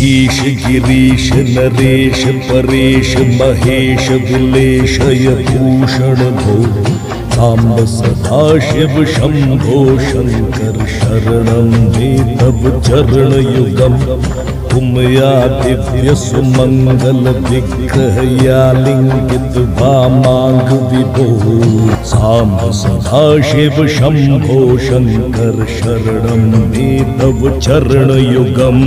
ईश गिरीश नरेश परेश महेश विलेशय भूषण भो सांब सदाशिव शंभो शंकर शरणं मे तव चरण युगम तुमया दिव्य सुमंगल विग्रह या लिंगित वामांग विभो सांब सदाशिव शंभो शंकर शरणं मे तव चरण युगम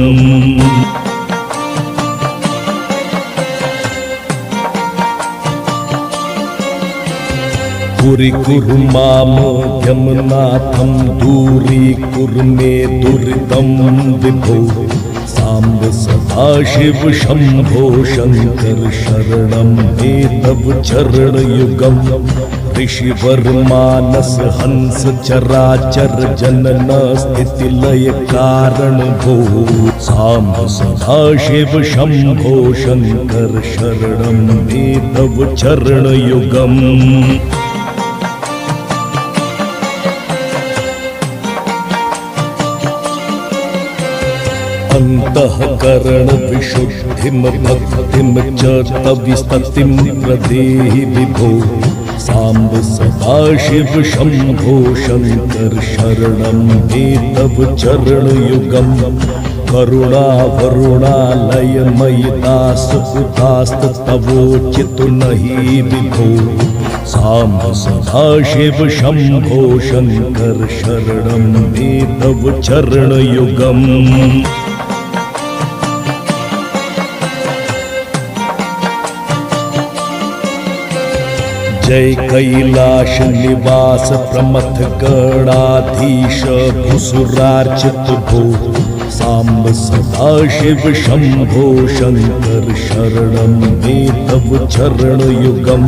पुरी कुरु माम यमनाथम दूरी कुरु मे दुरितं विभो सांब सदाशिव शंभो शंकर शरणं मे तव चरण युगम ऋषिवर मानस हंस चराचर जनन स्थिति लय कारण भो सांब सदाशिव शंभो शंकर शरणं मे तव चरण युगम अंतःकरण विशुद्धिम भक्तिम च तविस्ततिम प्रदेहि विभो सांब सदाशिव शंभो शंकर शरणं मे तव चरण युगम करुणा वरुणालय मयि दास उदास्त तवोचित नहीं विभो सांब सदाशिव शंभो शंकर शरणं मे तव चरण युगम जय कैलाश निवास प्रमथ गणाधीश भुसुरार्चित भो सांब सदाशिव शंभो शंकर शरणं मे तव चरण युगम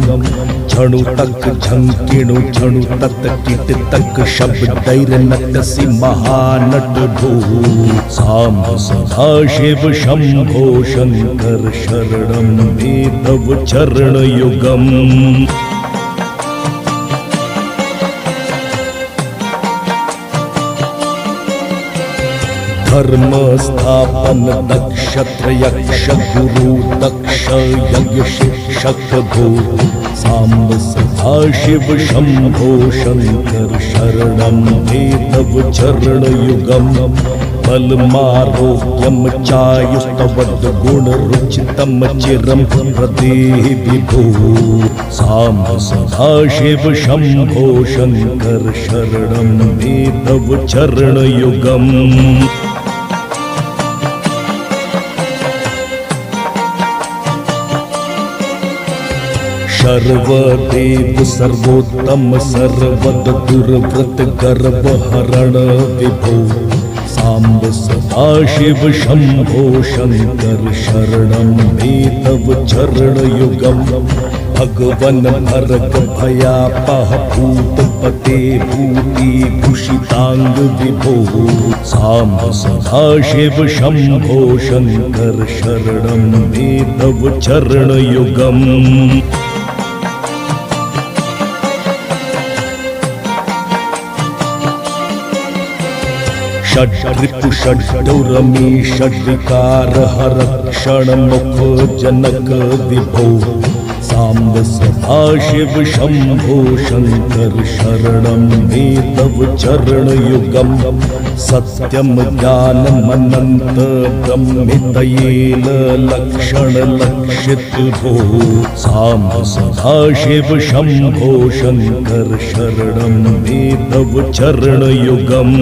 झणु तक झंकिणु झणु तत किट तक शब्दैर नटसि महानट भो सांब सदाशिव शंभो शंकर शरणं मे तव चरण युगम धर्म स्थापन नक्षत्र यक्ष गुरु दक्ष यज्ञ शिक्षक भो सांब सदाशिव शंभो शंकर शरणं मे तव चरण युगम बलमारोग्यम चायुस्तवद गुण रुचितम चिरम प्रदेहि विभो सांब सदाशिव शंभो शंकर शरणं मे तव चरण युगम सर्वदेव सर्वोत्तम सर्वद दुर्व्रत गर्भ हरण विभो सांब सदाशिव शंभो शंकर शरणं मे तव चरण युगम भगवन भरग भयापह भूतपते भूति भूषितांग विभो सांब सदाशिव शंभो शंकर शरणं मे तव चरण युगम षड्रिपु षड्डौरमी षड्विकार हरक्षण मुख जनक विभो सांब सदाशिव शंभो शंकर शरणं मे तव चरण युगम सत्यम ज्ञानम अनंत ब्रह्मितयेन लक्षण लक्षित भो सांब सदाशिव शंभो शंकर शरणं मे तव चरण युगम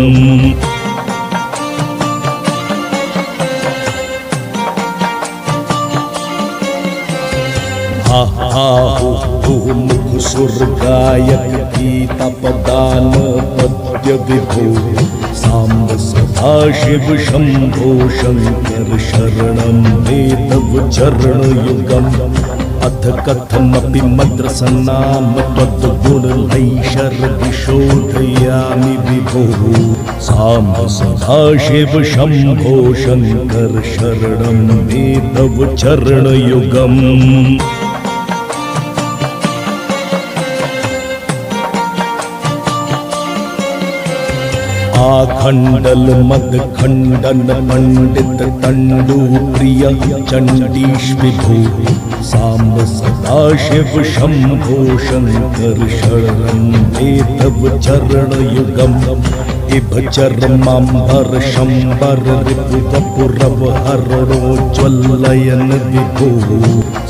मुख सुर गायक गीता पदान पद्य विभो सांब सदाशिव शंभो शंकर शरणं मे तव चरण युगम अथ कथमपि मद्रसनाम त्वद्गुणलैशर विशोधयामि विभो सांब सदाशिव शंभो शंकर शरणं मे तव चरण युगम आखंडल मद खंडन पंडित तंडु प्रिय चंडीश विभु सांब सदाशिव शंभो शंकर शरणं मे तव चरण युगम इभ चरमांबर शंबर रिपु वपुरव हरणोज्वलयन विभु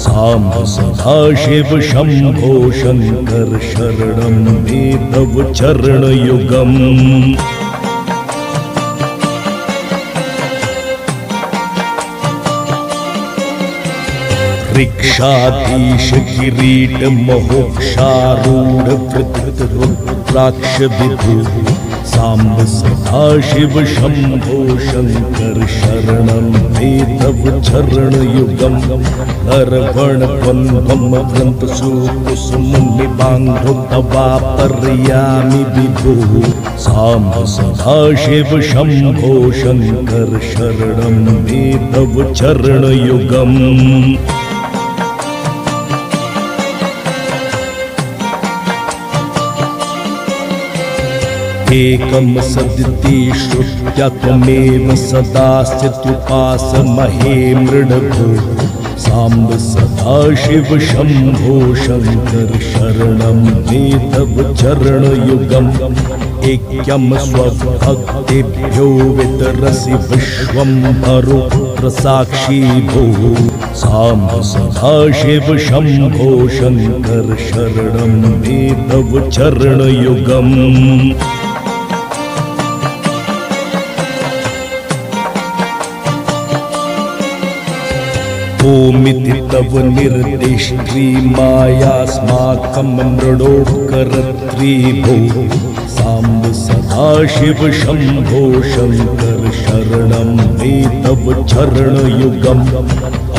सांब सदाशिव शंभो शंकर शरणं मे तव चरण युगम ऋक्षाधीश किरीट महोक्षारूढ़ वृत्त रुद्राक्ष विभु सांब सदाशिव शंभो शंकर शरणं मे तव चरण युगम अर्वण द्वंद्वम वृंत सुकुसुम निबांधो तवापर्यामि विभु सांब सदाशिव शंभो शंकर शरणं मे तव चरण युगम एकम सदिति श्रुत्या त्वमेव सदा स्थित्युपासमहे मृडभो सांब सदाशिव शंभो शंकर शरणं मे तव चरण युगम ऐक्यम स्वभक्तेभ्यो वितरसि विश्वम्भरो प्रसाक्षी भो सांब सदाशिव शंभो शंकर शरणं मे तव चरण युगम ओमिति तव निर्दिष्टि मायास्माकं मृडोपकर्त्री भो सांब सदाशिव शंभो शंकर शरणं मे तव चरण युगम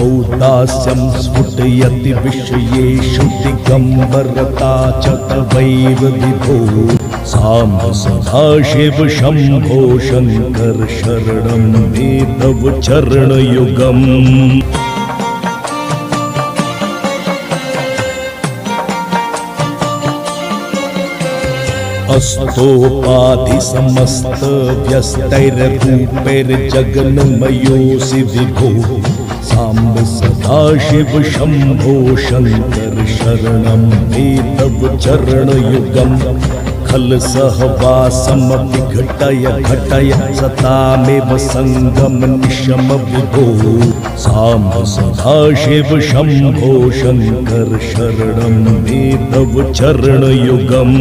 औदास्यं स्फुटयति विषयेषु दिगंबरता च तवैव विभो सांब सदाशिव शंभो शंकर शरणं मे तव चरण युगम अस्तोपाधि समस्त व्यस्तैर्रूपैर्जगन्मयोऽसि विभो सांब सदाशिव शंभो शंकर शरणं मे तव चरण युगम खल सहवासमपि घटय घटय सतामेव संगम निशम विभो सांब सदाशिव शंभो शंकर शरणं मे तव चरण युगम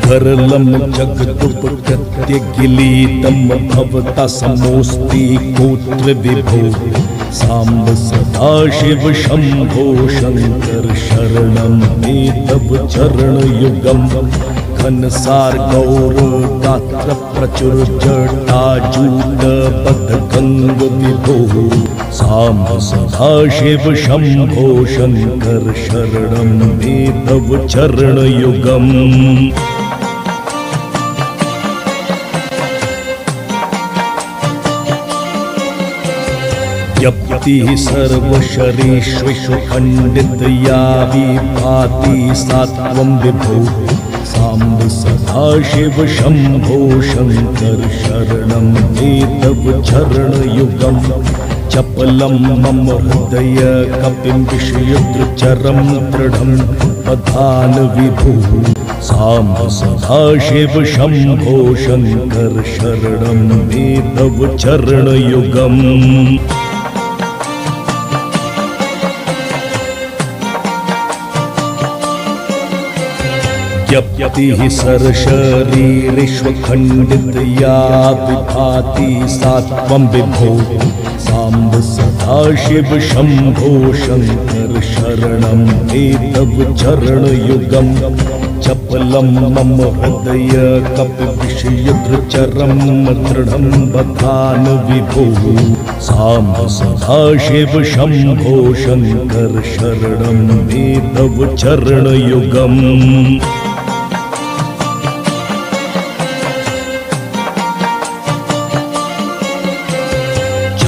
गरलं जगदुपकृत्य गिलितं भवता समोऽस्ति कोत्र विभो सांब सदाशिव शंभो शंकर शरणं मे तव चरण युगम घनसार गौर गात्र प्रचुर जटाजूट बद्धगंग विभो सांब सदाशिव शंभो शंकर शरणं मे तव चरण युगम यप्ति सर्वशरीष्विषु खंडित या विभाति सात्वं विभो सांब सदाशिव शंभो शंकर शरणं मे तव चरण युगम चपलं मम हृदय कपिं विषयद्रुचरं दृढं पधान विभु सांब सदाशिव शंभो शंकर शरणं मे तव चरण युगम यप्ति सरशरीरेष्वखण्डित या विभाति सात्वं विभो सांब सदाशिव शंभो शंकर शरणं मे तव चरण युगम चपलं मम हृदय कपि विषयद्रुचरं दृढं बधान विभो सांब सदाशिव शंभो शंकर शरणं मे तव चरण युगम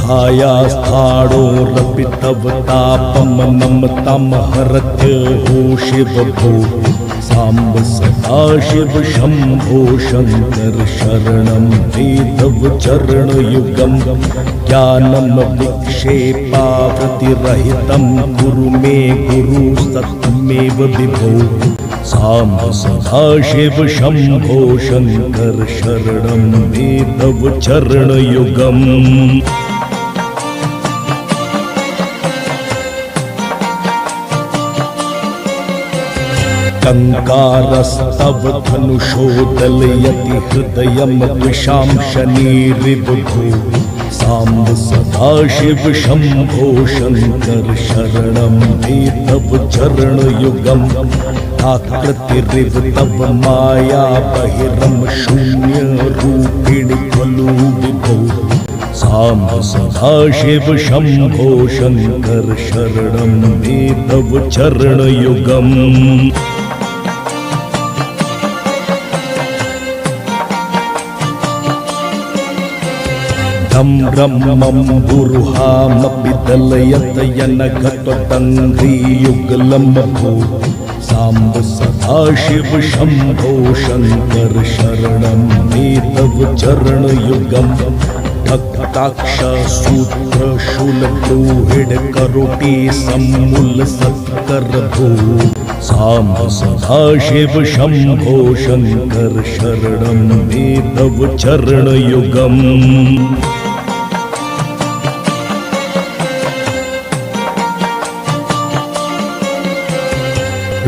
छायास्थाणोरपि तव तापं नमतां हरते हो शिव भो साम्ब सदा शिव शम्भो शङ्कर शरणं ते तव चरणयुगं ज्ञानं विक्षेपावृतिरहितं कुरु मे गुरु सत्यमेव विभो साम्ब सदा शिव शम्भो शङ्कर शरणं मे तव चरणयुगम् कंकारस्तव धनुषोदलयति हृदयं द्विषां शनिरिबुधो साम्ब सदा शिव शम्भो शङ्कर शरणं मे तव चरणयुगम् आकृतिरिव तव माया बहिरं शून्यरूपिणि खलु विभो साम्ब सदा शिव शम्भो शङ्कर शरणं मे तव चरणयुगम् धं ब्रह्मं बुरुहामपि दलयत यनघटदङ्घ्रियुगलं भो साम्ब सदा शिव शम्भो शङ्कर शरणं मे तव चरणयुगम् ठक्ताक्ष सूत्र शूलद्रोहिड करोटि सम्मूल सत्कर भो साम्ब सदा शिव शम्भो शङ्कर शरणं मे तव चरणयुगम्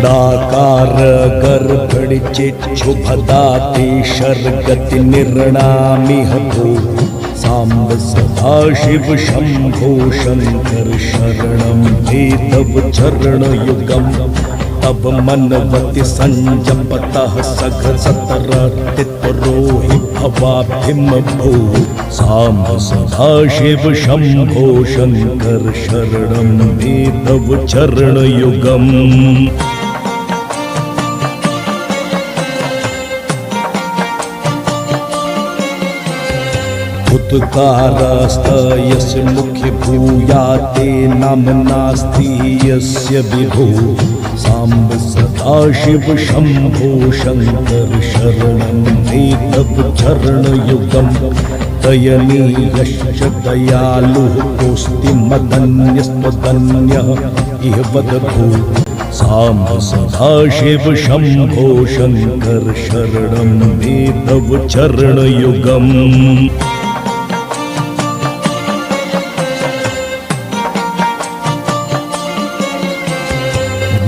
डाकार गर्भणि चिच्छुभदाते शर्गति निर्णामिह भो साम्ब सदा शिव शम्भो शङ्कर शरणं मे तव चरणयुगम् तव मनवति संजपतः सघ सतरतित्रोहि भवाभिं भो साम्ब सदा शिव शम्भो शङ्कर शरणं मे तव चरणयुगम् उत्कारास्तयस्य मुखे भूयाते नाम नास्ति यस्य विभो साम्ब सदा शिव शम्भो शङ्कर शरणं मे तव चरणयुगम् दयनीयश्च दयालुः कोऽस्ति मदन्यस्त्वदन्यः इह वद भो साम्ब सदा शिव शम्भो शङ्कर शरणं मे तव चरणयुगम्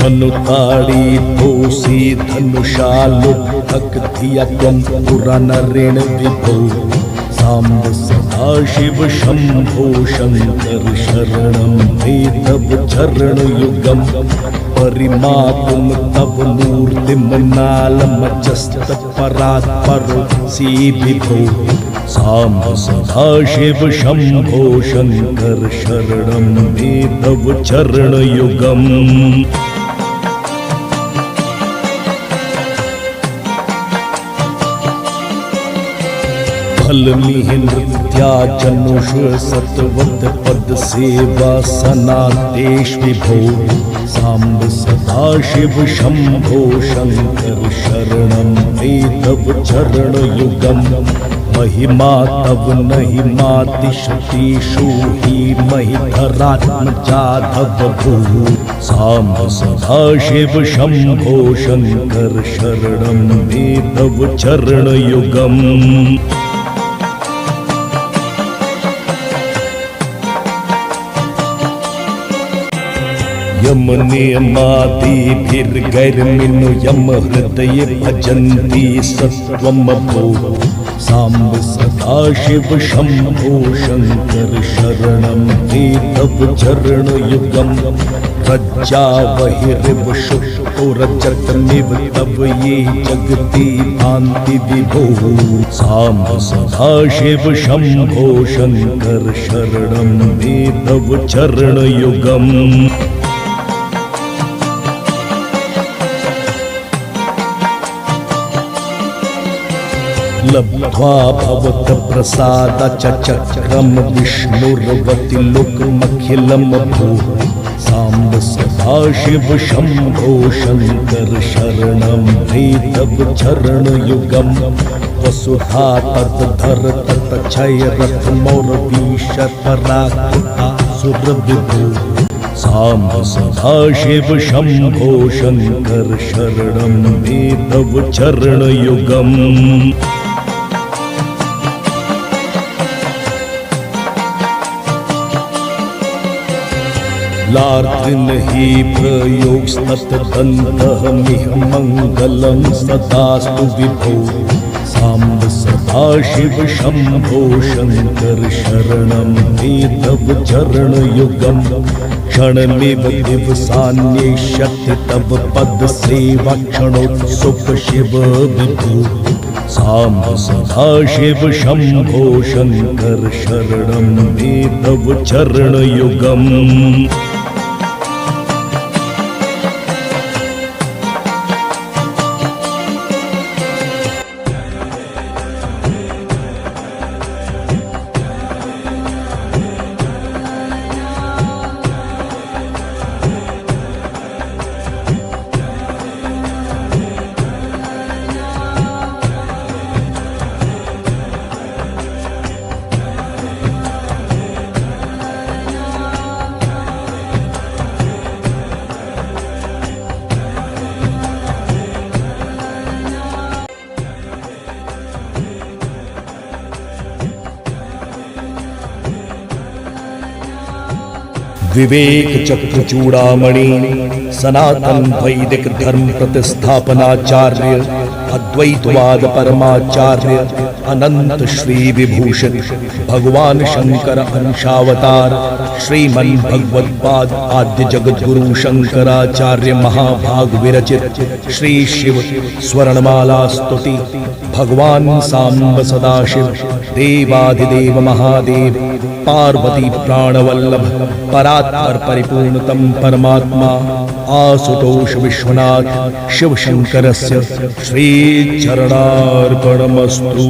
मनुताड़ी तोसी धनुषालुद्धक धिया त्वं पुरानरेण विभो साम्ब सदा शिव शम्भो शङ्कर शरणं मे तव चरणयुगम् परिमातुं तव मूर्तिं नालमजस्तपरात्परोऽसि विभो साम्ब सदा शिव शम्भो शङ्कर शरणं मे तव चरणयुगम् फलमिह नृत्या जनुष सतवत पद सेवा सनादेश विभो साम्ब सदा शिव शम्भो शङ्कर शरणं मे तव चरणयुगम् महिमा तव नहि मातिशतीषु हि महिधरात्मजाधव भो साम्ब सदा शिव शम्भो शङ्कर शरणं मे तव चरणयुगम् यम नियमादिभिर्गैर्मिनु यम हृदये भजन्ति सत्वं भो साम्ब सदा शिव शम्भो शङ्कर शरणं मे तव चरणयुगम् रज्जा बहिरिव शुक्तो रजतमिव तव ये जगति भान्ति विभो साम्ब सदा शिव शम्भो शङ्कर शरणं मे तव चरणयुगम् लब्ध्वा भवत्प्रसादचक्रं विष्णुर्वतिलोकमखिलं भो साम्ब सदाशिव शम्भो शङ्कर शरणं मे तव चरणयुगम् वसुधा तद्धर तत्क्षय रथमौरवीशतराकृतासुरविभो साम्ब सदाशिव शम्भो शङ्कर शरणं मे तव चरणयुगम् लार्त्रिन हि प्रयोगस्ततदन्तः मिह मङ्गलं सदास्तु विभो साम्ब सदाशिव शम्भो शङ्कर शरणं मे तव चरणयुगम् क्षणमेव दिवसान्येष्यति तव पदसेवा क्षणोत्सुक शिव विभो साम्ब सदाशिव शम्भो शङ्कर शरणं मे तव चरणयुगम् विवेक चक्र चूड़ामणि सनातन वैदिक धर्म प्रतिस्थापनाचार्य अद्वैतवाद परमाचार्य अनंत श्री विभूषित भगवान शंकर अंशावतार श्रीमन् भगवत्पाद आद्य जगद्गुरु शंकराचार्य महाभाग विरचित श्री शिव स्वर्णमाला स्तुति भगवान सांब सदाशिव देवाधिदेव महादेव पार्वती प्राणवल्लभ परात्पर परिपूर्णतम परमात्मा आशुतोष विश्वनाथ शिव शंकरस्य श्री चरणार्पणमस्तु।